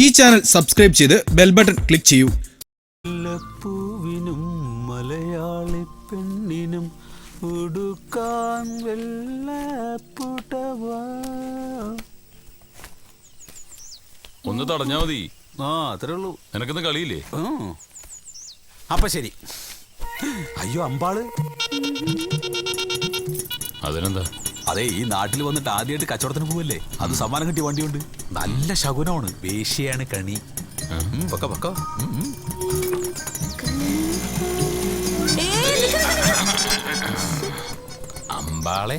ഈ channel subscribe ചെയ്ത് bell button click ചെയ്യൂ. പൂവിനും മലയാളി പെണ്ണിനും ഉടുക്കാൻ വെള്ളപ്പുടവാ. ഒന്ന് തടഞ്ഞാ മതി. അത്രേ ഉള്ളൂ. എനക്കൊന്ന് കളിയില്ലേ? അപ്പൊ ശരി. അയ്യോ അമ്പാള്, അതിനെന്താ? അതെ, ഈ നാട്ടിൽ വന്നിട്ട് ആദ്യമായിട്ട് കച്ചവടത്തിന് പോവല്ലേ, അത് സമ്മാനം കിട്ടിയ വണ്ടിയുണ്ട്. നല്ല ശകുനമാണ്, വേശ്യയാണ് കണി. പക്ക പക്ക. അമ്പാളെ,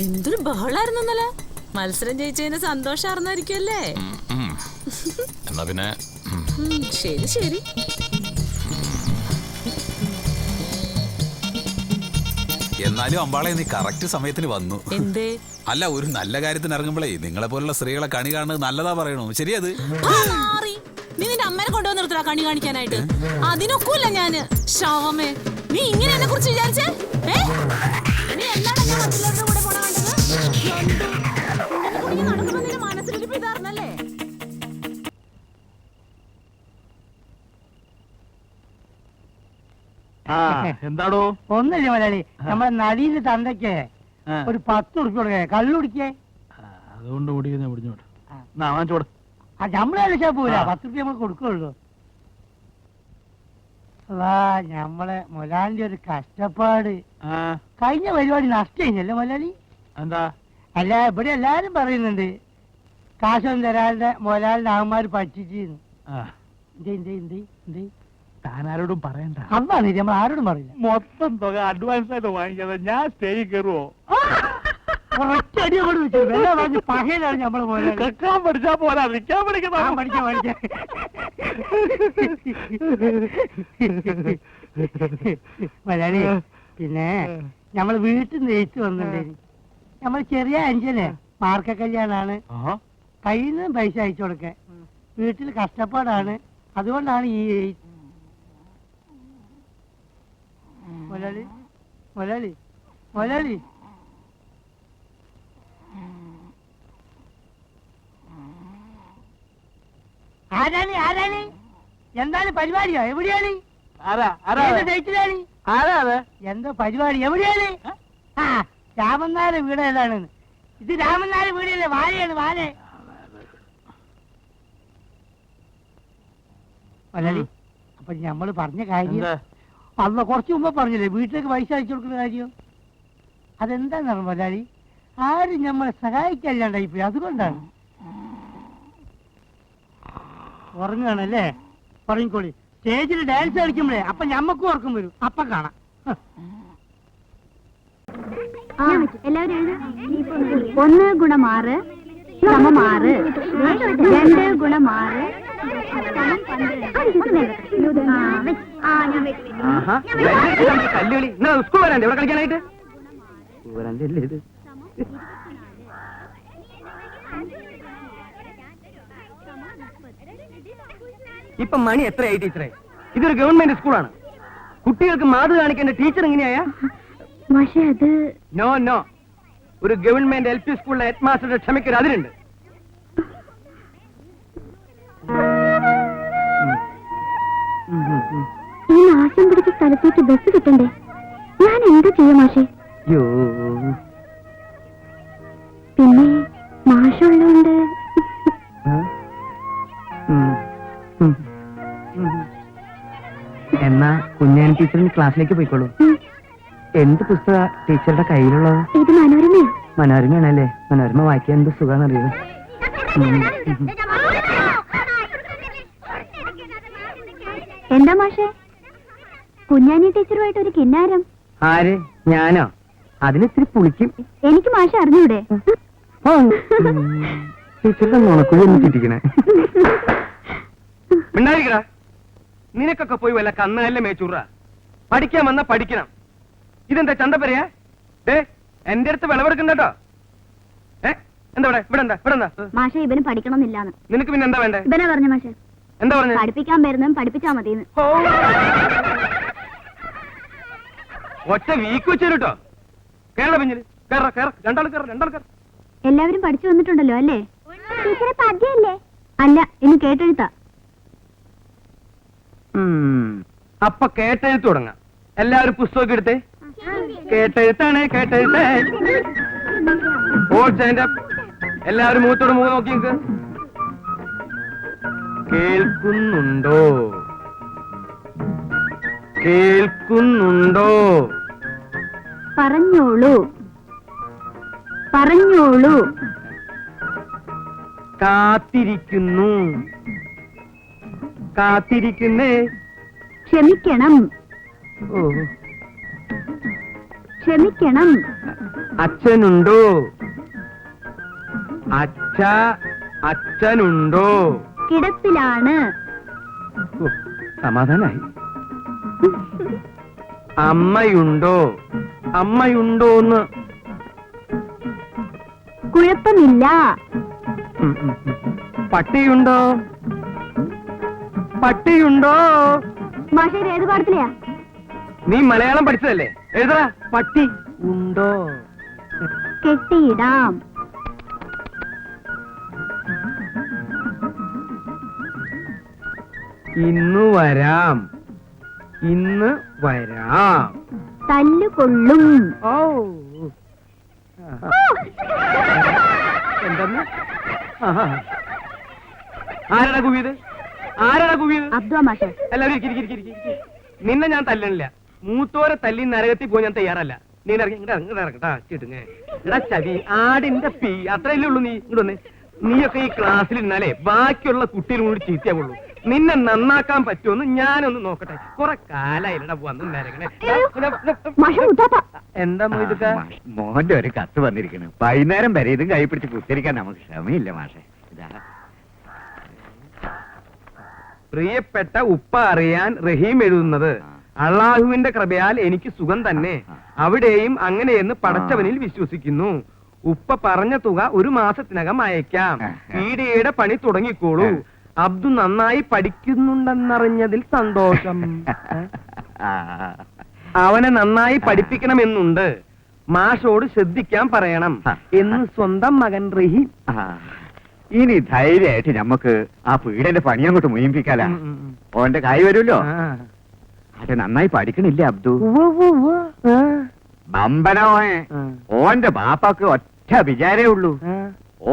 എന്തൊരു ബഹളായിരുന്നു ഇന്നലെ. മത്സരം ജയിച്ചതിന് സന്തോഷാർന്നായിരിക്കുമല്ലേ? എന്നാ പിന്നെ ശരി ശരി. എന്നാലും അമ്പാളെ നീ കറക്റ്റ് സമയത്തിന് വന്നു. എന്തേ? അല്ല, ഒരു നല്ല കാര്യത്തിന് ഇറങ്ങുമ്പോഴേ നിങ്ങളെ പോലുള്ള സ്ത്രീകളെ കണി കാണുന്നത് നല്ലതാ പറയണു. ശരിയത്. നീ നിന്റെ അമ്മേനെ കൊണ്ടുവന്ന് നിർത്തടാ കണി കാണിക്കാനായിട്ട്. അതിനൊക്കൂല്ല ഞാന്. ശവമേ, നീ ഇങ്ങനെ എന്നെ കുറിച്ച് വിചാരിച്ചേ? നീ എന്താണ് ഞാൻ മറ്റുള്ളവരുടെ കൂടെ പോണ കണ്ടത്? നടക്കുമ്പോ നിന്റെ മനസ്സിലിരിപ്പ് ഇതാർന്നല്ലേ? എന്താടോ? ഒന്നില്ല മലയാളി, നമ്മളെ നടീന്റെ തന്തയ്ക്ക് ഒരു 10 ഉറുപ്പിക കൊടുക്കേ, കള്ളു കുടിക്കേ. അതുകൊണ്ട് ഓടിക്കുന്ന പിടിച്ചോട്ട് വാങ്ങിച്ചോട്. നമ്മളെ കളിച്ചാ പോരാ, 10 ഉറുപ്പിക നമ്മൾ കൊടുക്കുള്ളൂ. നമ്മളെ മൊലാലിന്റെ ഒരു കഷ്ടപ്പാട്. കഴിഞ്ഞ പരിപാടി നഷ്ടല്ലേ മൊലാലി? എന്താ? അല്ല, ഇവിടെ എല്ലാരും പറയുന്നുണ്ട് കാശൊന്നും തരാതെ മൊലാലിന്റെ ആന്മാര് പറ്റിച്ചിരുന്നു. താനാരോടും പറയണ്ട. അന്നാണ് നമ്മൾ ആരോടും പറയില്ല. മൊത്തം തുക അഡ്വാൻസ് ആയിട്ട് വാങ്ങിക്കാതെ ഞാൻ സ്റ്റേജിൽ കയറുവോ? ഒറ്റടി അങ്ങോട്ട് വെച്ചു. വെള്ളം പറഞ്ഞ് പകയിലാണ് നമ്മളെ മൊലാലി. കേൾക്കാൻ പഠിച്ചാ പോരാ, നിൽക്കാൻ പഠിക്കണം. പഠിക്കാം. മലയാളി, പിന്നെ നമ്മള് വീട്ടിൽ നിന്ന് എഴുത്ത് വന്നിട്ടുണ്ടായിരുന്നു. നമ്മൾ ചെറിയ അഞ്ചന് മാർക്ക കല്യാണാണ്. കയ്യിൽ നിന്നും പൈസ അയച്ചു കൊടുക്കാൻ. വീട്ടിൽ കഷ്ടപ്പാടാണ്, അതുകൊണ്ടാണ് ഈ മൊലാളി മൊലാളി മൊലാളി ആരാണി ആരാണി? എന്താണ് പരിപാടിയോ? എവിടെയാണ്? എന്താ പരിപാടി? എവിടെയാണ്? ആ, രാമനാര വീട് ഏതാണ്? ഇത് രാമനാര വീടല്ലേ? വാഴയാണ്, വാഴ. മലയാളി, അപ്പൊ ഞമ്മള് പറഞ്ഞ കാര്യം അന്ന് കുറച്ച് മുമ്പ് പറഞ്ഞില്ലേ, വീട്ടിലേക്ക് പൈസ അയച്ചു കൊടുക്കുന്ന കാര്യം. അതെന്താണെന്ന് മലയാളി, ആരും നമ്മളെ സഹായിക്കല്ലാണ്ടായിപ്പോയി, അതുകൊണ്ടാണ്. ഉറങ്ങുകയാണല്ലേ? പറഞ്ഞോളി. സ്റ്റേജിൽ ഡാൻസ് കളിക്കുമ്പോഴേ അപ്പൊ ഞമ്മക്കും ഉറക്കം വരും. അപ്പൊ കാണാം. എല്ലാവരും 1 ഗുണം 6 സമം 6, 2 ഗുണം 6 കല്ലുകളി. സ്കൂൾ വരാണ്ട് ഇവിടെ കളിക്കാനായിട്ട് വരാണ്ടല്ലേ ഇത്? ഇപ്പൊ മണി എത്രയായി ടീച്ചറെ? ഇതൊരു ഗവൺമെന്റ് സ്കൂളാണ്. കുട്ടികൾക്ക് മാതൃ കാണിക്കേണ്ട ടീച്ചർ എങ്ങനെയാ? നോ നോ, ഒരു ഗവൺമെന്റ് LP സ്കൂളിലെ ഹെഡ് മാസ്റ്ററുടെ ക്ഷമയ്ക്കൊരു അതിരുണ്ട്. ഈ നാശം പിടിച്ച സ്ഥലത്തേക്ക് ബസ് കിട്ടണ്ടേ? ഞാൻ എന്ത് ചെയ്യും മാഷേ? പിന്നെ മാഷുള്ളതുകൊണ്ട് എന്നാ കുഞ്ഞാൻ ടീച്ചറിന് ക്ലാസ്സിലേക്ക് പോയിക്കോളൂ. എന്ത് പുസ്തക ടീച്ചറുടെ കയ്യിലുള്ളത്? ഇത് മനോരമയോ? മനോരമയാണല്ലേ? മനോരമ വായിക്കാൻ എന്ത് സുഖാന്നറിയോ? എന്താ മാഷേ, കുഞ്ഞാനി ടീച്ചറുമായിട്ട് ഒരു കിന്നാരം? ആര്? ഞാനോ? അതിനിത്തിരി പുളിക്കും. എനിക്ക് മാഷെ അറിഞ്ഞൂടെ? ടീച്ചറുടെ നുണക്കുഴി ഒന്ന് ചിരിക്കണേ. ഉണ്ടായിരിക്കടാ, നിനക്കൊക്കെ പോയി വല്ല കന്നല്ല മേച്ചൂറ. പഠിക്കാൻ വന്നാ പഠിക്കണം. ഇതെന്താ ചന്തപ്പരയാ? എന്റെ അടുത്ത് വിളവെടുക്കണ്ടോ? എന്താ ഇവിടെ? ഇവിടെ എന്താ? ഇവിടെ എന്താ? മാഷെ, ഇവന് പഠിക്കണമെന്നില്ലാന്ന്. നിനക്ക് പിന്നെ എന്താ വേണ്ടേ? ഇവനാ പറഞ്ഞ മാഷെ. എന്താ പറഞ്ഞ? പഠിപ്പിക്കാൻ വരുന്നതും പഠിപ്പിച്ചാ മതിന്ന്. ഒറ്റ വീക്ക് വെച്ചേട്ടോ. കേരള പിഞ്ഞില് രണ്ടാൾ കയറ. എല്ലാവരും പഠിച്ചു വന്നിട്ടുണ്ടല്ലോ അല്ലേ? ടീച്ചറെ പദ്യല്ലേ? അല്ല ഇന്ന് കേട്ടെഴുത്താ. അപ്പൊ കേട്ടെഴുത്ത് തുടങ്ങാം. എല്ലാവരും പുസ്തകമൊക്കെ എടുത്തേ. കേട്ടെഴുത്താണ് കേട്ടെഴുത്ത്. All stand up. എല്ലാവരും മുഖത്തോട് മുഖം നോക്കി നിൽക്ക്. കേൾക്കുന്നുണ്ടോ? കേൾക്കുന്നുണ്ടോ? പറഞ്ഞോളൂ പറഞ്ഞോളൂ. കാത്തിരിക്കുന്നു. കാത്തിരിക്കുന്നേ. ക്ഷമിക്കണം ഓ, ക്ഷമിക്കണം. അച്ഛനുണ്ടോ? അച്ഛനുണ്ടോ? കിടപ്പിലാണ്. ഓ, സമാധാനായി. അമ്മയുണ്ടോ? അമ്മയുണ്ടോന്ന്. കുഴപ്പമില്ല. പട്ടിയുണ്ടോ? പട്ടിയുണ്ടോ? ഭാഷ ഏത് പാടത്തിലെയാ? നീ മലയാളം പഠിച്ചതല്ലേ? എഴുതടാ. പട്ടി ഉണ്ടോ? കെട്ടിയിടാം. ഇന്ന് വരാം. ഇന്ന് വരാം. തല്ലുകൊള്ളും. ഓ, എന്തെന്ന്? ആരാടാ കുവിയത്? ആരാടാ കുവിയത്? അബ്ദുള്ള മാഷെ. എല്ലാവരും ഇരിക്ക്, ഇരിക്ക്, ഇരിക്ക്, ഇരിക്ക്. നിന്നെ ഞാൻ തല്ലണില്ല. മൂത്തോരെ തല്ലി നരകത്തിൽ പോയി ഞാൻ തയ്യാറല്ല. നീ ഇറങ്ങട്ടാ ചിട്ടുങ്ങ. എടാ ചവി ആടിന്റെ പീ അത്രയല്ലേ ഉള്ളൂ. നീ ഇങ്ങോട്ട് വന്നേ. നീയൊക്കെ ഈ ക്ലാസ്സിൽ ഇരുന്നാലേ ബാക്കിയുള്ള കുട്ടികളും കൂടി ചീത്തയാവുള്ളൂ. നിന്നെ നന്നാക്കാൻ പറ്റുമെന്ന് ഞാനൊന്ന് നോക്കട്ടെ. കുറെ കാലായില്ലടാ വന്ന് നരകണേ. എന്താ മൊയ്തുക്ക? മോന്റെ ഒരു കത്ത് വന്നിരിക്കുന്നു. വൈകുന്നേരം വരെ ഇതും കൈ പിടിച്ച് കുത്തിരിക്കാൻ നമുക്ക് ക്ഷമയില്ല മാഷെ. ഇതാ പ്രിയപ്പെട്ട ഉപ്പ അറിയാൻ റഹീം എഴുതുന്നത്. അള്ളാഹുവിന്റെ കൃപയാൽ എനിക്ക് സുഖം തന്നെ. അവിടെയും അങ്ങനെയെന്ന് പടച്ചവനിൽ വിശ്വസിക്കുന്നു. ഉപ്പ പറഞ്ഞ തുക 1 മാസത്തിനകം അയക്കാം. പീഡിയയുടെ പണി തുടങ്ങിക്കോളൂ. അബ്ദു നന്നായി പഠിക്കുന്നുണ്ടെന്നറിഞ്ഞതിൽ സന്തോഷം. അവനെ നന്നായി പഠിപ്പിക്കണമെന്നുണ്ട്. മാഷോട് ശ്രദ്ധിക്കാൻ പറയണം എന്ന് സ്വന്തം മകൻ റഹീം. ഇനി ധൈര്യമായിട്ട് നമുക്ക് ആ പീഡന്റെ പണി അങ്ങോട്ട് മുയിപ്പിക്കാലാ. ഓന്റെ കായ് വരുമല്ലോ. അത് നന്നായി പഠിക്കണില്ല അബ്ദു. ബമ്പനോയെ ഓന്റെ ബാപ്പാക്ക് ഒറ്റ വിചാരേ ഉള്ളൂ.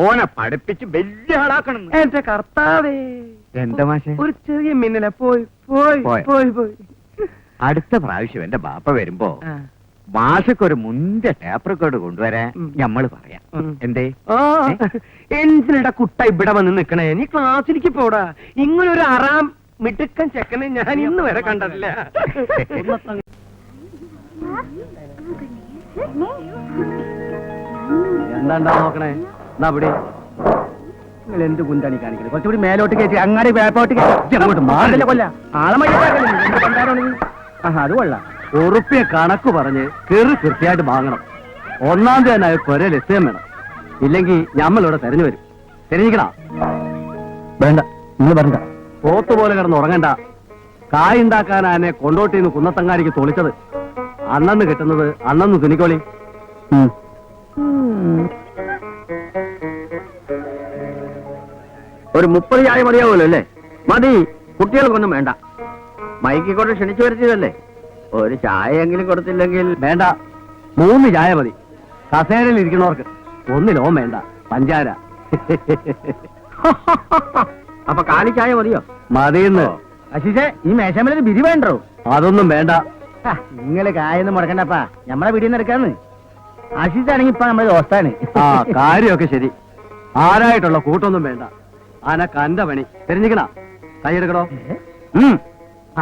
ഓനെ പഠിപ്പിച്ച് വലിയ ആളാക്കണം. എന്റെ കർത്താവേ. എന്താ മാഷെ? ഒരു ചെറിയ മിന്നല പോയി പോയി പോയി പോയി. അടുത്ത പ്രാവശ്യം എന്റെ ബാപ്പ വരുമ്പോ മാഷക്കൊരു മുന്തിയ ടേപ്പ് റെക്കോർഡ് കൊണ്ടുവരാൻ ഞമ്മള് പറയാം. എന്തേ? എന്തിനടാ കുട്ട ഇവിടെ വന്ന് നിക്കണേ? നീ ക്ലാസ്സിലേക്ക് പോടാ. ഇങ്ങനൊരു അറാം മിടുക്കൻ ചെക്കനെ ഞാൻ ഇന്ന് വരെ കണ്ടിട്ടില്ല. എന്താണ്ടാ നോക്കണേ? അവിടെ നിങ്ങൾ എന്ത് കുന്താണി കാണിക്കുന്നത്? കുറച്ചുകൂടി മേലോട്ട് കയറ്റി അങ്ങാടി വേപ്പോട്ട് അങ്ങോട്ട് മാറില്ല. കൊല്ല ആളമയ്യാണ്. അത് കൊള്ളാം. ഉറുപ്പിയ കണക്ക് പറഞ്ഞ് കെറി കൃത്യമായിട്ട് വാങ്ങണം. 1-ാം തീയതി തന്നെ കൊരേ ലക്ഷ്യം വേണം. ഇല്ലെങ്കിൽ ഞമ്മളിവിടെ തെരഞ്ഞു വരും. തെരഞ്ഞിക്കണ വേണ്ട. നിങ്ങൾ പറഞ്ഞ പോത്ത് പോലെ കിടന്ന് ഉറങ്ങണ്ട. കായുണ്ടാക്കാനാ എന്നെ കൊണ്ടോട്ടിന്ന് കുന്നത്തങ്ങാടിക്ക് തൊളിച്ചത്. അന്നന്ന് കിട്ടുന്നത് അന്നന്ന് തുണിക്കോളി. ഒരു 30 ചായ മതിയാവുമല്ലോ അല്ലേ? മതി. കുട്ടികൾക്കൊന്നും വേണ്ട. മൈക്കിക്കൊണ്ട് ക്ഷണിച്ചു വരുത്തിയതല്ലേ? ഒരു ചായയെങ്കിലും കൊടുത്തില്ലെങ്കിൽ വേണ്ട. 3 ചായ മതി. കസേരയിൽ ഇരിക്കുന്നവർക്ക്. 1 ലോം വേണ്ട. പഞ്ചാര. അപ്പൊ കാലി ചായ മതിയോ? മതിയെന്ന്. അശിഷേ, ഈ മേശമേലൊരു ബിരി വേണ്ടോ? അതൊന്നും വേണ്ട. നിങ്ങള് കായൊന്നും മുടക്കണ്ടപ്പാ. നമ്മളെ വീടിൽ നിന്ന് എടുക്കാന്ന്. അശിഷാണെങ്കി ഇപ്പൊ നമ്മുടെ ദോസ്താണ്. ആ കാര്യമൊക്കെ ശരി. ആരായിട്ടുള്ള കൂട്ടൊന്നും വേണ്ട. ആനക്ക് അന്റെ പണി. തെരഞ്ഞിക്കണ. കൈയെടുക്കണോ?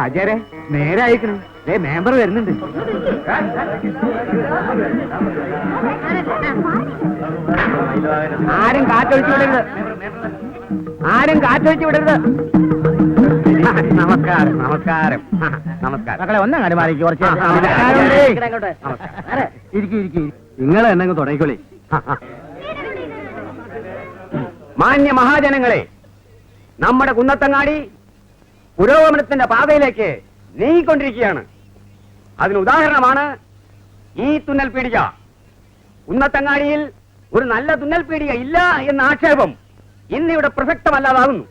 ആചാരെ നേരെ അയക്കണം. മെമ്പർ വരുന്നുണ്ട്. ആരും കാറ്റൊഴിച്ചു വിടരുത്. ആരും കാറ്റൊഴിച്ചു വിടരുത്. നമസ്കാരം നമസ്കാരം നമസ്കാരം. മക്കളെ ഒന്നങ്ങാടി മാറിക്ക്. കുറച്ച് നിങ്ങൾ എന്നെ തുടങ്ങിക്കോളി. മാന്യ മഹാജനങ്ങളെ, നമ്മുടെ കുന്നത്തങ്ങാടി പുരോഗമനത്തിന്റെ പാതയിലേക്ക് നീങ്ങിക്കൊണ്ടിരിക്കുകയാണ്. അതിന് ഉദാഹരണമാണ് ഈ തുന്നൽ പീടിക. കുന്നത്തങ്ങാടിയിൽ ഒരു നല്ല തുന്നൽ പീടിക ഇല്ല എന്ന ആക്ഷേപം ഇന്നിവിടെ പ്രസക്തമല്ലാതാകുന്നു.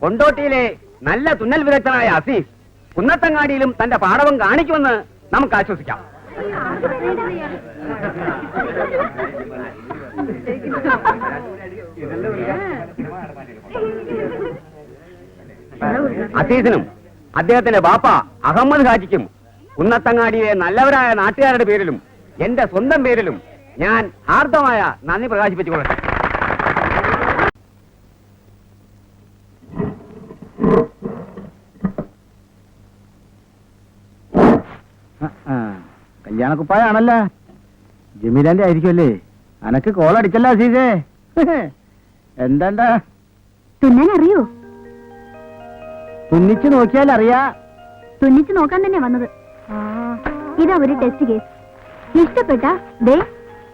കൊണ്ടോട്ടിയിലെ നല്ല തുന്നൽ വിദഗ്ധനായ അസീസ് കുന്നത്തങ്ങാടിയിലും തന്റെ പാടവം കാണിക്കുമെന്ന് നമുക്ക് ആശ്വസിക്കാം. അസീസിനും അദ്ദേഹത്തിന്റെ ബാപ്പ അഹമ്മദ് ഹാജിക്കും കുന്നത്തങ്ങാടിയിലെ നല്ലവരായ നാട്ടുകാരുടെ പേരിലും എന്റെ സ്വന്തം പേരിലും ഞാൻ ഹാർദമായ നന്ദി പ്രകാശിപ്പിച്ചുകൊള്ളട്ടെ. കല്യാണക്കുപ്പായാണല്ലോ, ജമീലാന്റെ ആയിരിക്കുമല്ലേ? അനക്ക് കോളടിച്ചല്ല അസീസേ. എന്താ തുന്നാൻ അറിയോ? തുന്നിച്ചു നോക്കിയാൽ അറിയാ. തുന്നിച്ചു നോക്കാൻ തന്നെ വന്നത്. ഇതാ ഒരു ടെസ്റ്റ് കേസ്. ഇഷ്ടപ്പെട്ട ദേ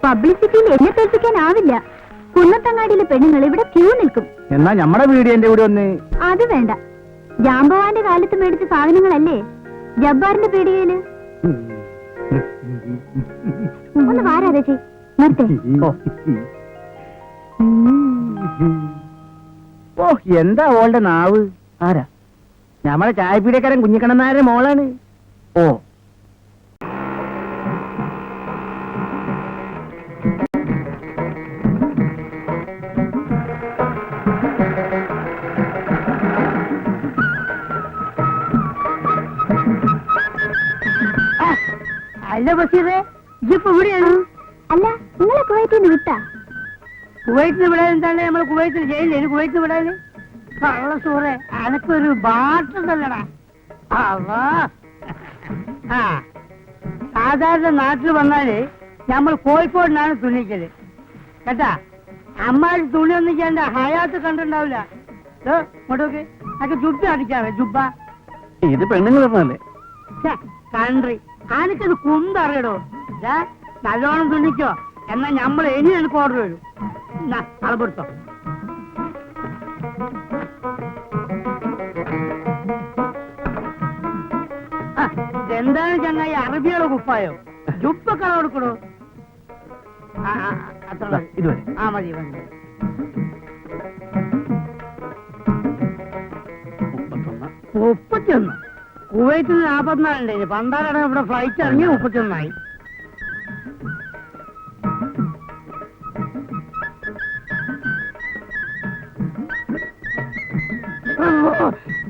പബ്ലിസിറ്റിയിൽ എന്നെ തോൽപ്പിക്കാനാവില്ല. കുന്നത്തങ്ങാടിയിലെ പെണ്ണുങ്ങൾ ഇവിടെ ക്യൂ നിൽക്കും. എന്നാ ഞമ്മടെ വീടിന്റെ കൂടെ ഒന്ന്. അത് വേണ്ട. ജാമ്പവാന്റെ കാലത്ത് മേടിച്ച സാധനങ്ങളല്ലേ ജബ്ബാറിന്റെ പീടികയില്. ഒന്ന് വാരാതേച്ചി നിർത്തേ. ഓ എന്താ ഓളുടെ നാവ്. ആരാ? ഞമ്മളെ ചായപ്പീടിയക്കാരൻ കുഞ്ഞിക്കണ്ണനാരുടെ മോളാണ്. ഓ അല്ല ബഷീറേ, ഇപ്പൊ ഇവിടെയാണ്? അല്ല നിങ്ങളെ കുവൈറ്റിൽ നിന്ന് വിട്ടാ? കുവൈറ്റിന് വിടാൻ എന്താണ്? നമ്മൾ കുവൈറ്റിൽ ചെയ്യില്ലേ? ഇനി കുവൈറ്റിന് വിടാന് കള്ള സൂറേ, അനക്കൊരു ബാട്ടുണ്ടല്ലടാ. ആ സാധാരണ നാട്ടിൽ വന്നാല് നമ്മൾ കോഴിക്കോടിനാണ് തുണിക്കല് കേട്ടാ. അമ്മാരി തുണി ഒന്നും ചെയ്യണ്ട, ഹയാത്ത് കണ്ടിട്ടുണ്ടാവില്ല. ഇങ്ങോട്ടൊക്കെ അതൊക്കെ ജുബ്ബ അടിക്കാവേ, ജുബ്ബ. ഇത് പെണ്ണുങ്ങൾ പറഞ്ഞല്ലേ? കൺട്രി ആനക്കത് കുന്തറിയടോ. നല്ലോണം തുണിക്കോ, എന്നാ നമ്മൾ ഇനി എനിക്ക് ഓർഡർ വരും. അളപ്പെടുത്തോ. എന്താണ് ചങ്ങായി അറബിയുടെ കുപ്പായോ? ജുബ്ബ കളർ കൊടുക്കണോ? അത്ര ഇതുവരെ. ആ മതി മതി. 31. കുവൈറ്റിൽ 44 പണ്ടാരാണ് ഇവിടെ ഫ്ലൈറ്റ് ഇറങ്ങി 31.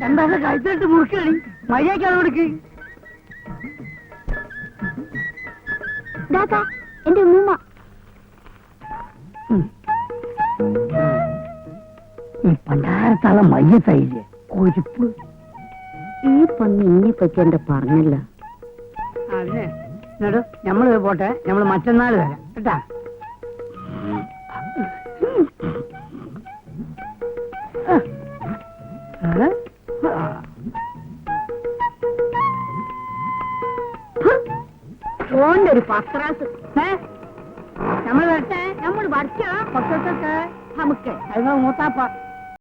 എന്താ കഴിച്ചിട്ട് മുറുക്കളി മര്യാദ കൊടുക്ക്. എന്റെ ഉമ്മ ഈ പണ്ടാരത്താള മയ്യത്തായില്ലേ കൊഴുപ്പ്. ഈ പൊന്ന് ഇന്നെ പറ്റി എന്റെ പറഞ്ഞില്ല. അതിനെ എന്നിട്ട് ഞമ്മള് പോട്ടെ, ഞമ്മള് മറ്റന്നാൾ വരാം കേട്ടാ. ഓന്റെ ഒരു പത്രാസ് ഞമ്മള് വരട്ടെ. നമ്മൾ വരച്ചാ കൊച്ചൊക്കെ നമുക്ക് അത് മൂത്താപ്പ